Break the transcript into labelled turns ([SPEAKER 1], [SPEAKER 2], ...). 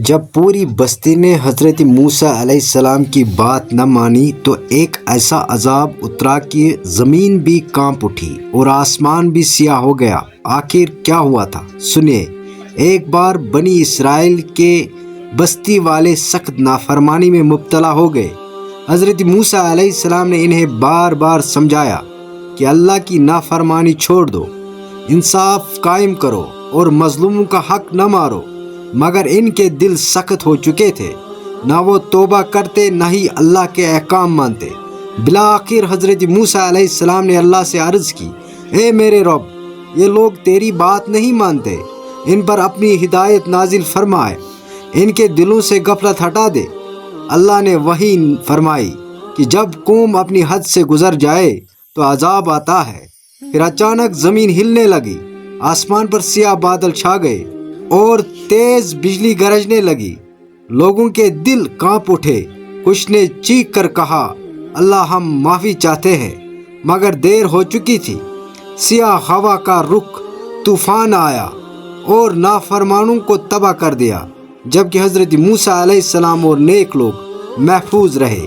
[SPEAKER 1] جب پوری بستی نے حضرت موسیٰ علیہ السلام کی بات نہ مانی تو ایک ایسا عذاب اترا کہ زمین بھی کانپ اٹھی اور آسمان بھی سیاہ ہو گیا۔ آخر کیا ہوا تھا، سنیے۔ ایک بار بنی اسرائیل کے بستی والے سخت نافرمانی میں مبتلا ہو گئے۔ حضرت موسیٰ علیہ السلام نے انہیں بار بار سمجھایا کہ اللہ کی نافرمانی چھوڑ دو، انصاف قائم کرو اور مظلوموں کا حق نہ مارو، مگر ان کے دل سخت ہو چکے تھے، نہ وہ توبہ کرتے نہ ہی اللہ کے احکام مانتے۔ بالآخر حضرت موسیٰ علیہ السلام نے اللہ سے عرض کی، اے میرے رب، یہ لوگ تیری بات نہیں مانتے، ان پر اپنی ہدایت نازل فرمائے، ان کے دلوں سے غفلت ہٹا دے۔ اللہ نے وحی فرمائی کہ جب قوم اپنی حد سے گزر جائے تو عذاب آتا ہے۔ پھر اچانک زمین ہلنے لگی، آسمان پر سیاہ بادل چھا گئے اور تیز بجلی گرجنے لگی۔ لوگوں کے دل کانپ اٹھے، کچھ نے چیخ کر کہا، اللہ ہم معافی چاہتے ہیں، مگر دیر ہو چکی تھی۔ سیاہ ہوا کا رخ طوفان آیا اور نافرمانوں کو تباہ کر دیا، جبکہ حضرت موسیٰ علیہ السلام اور نیک لوگ محفوظ رہے۔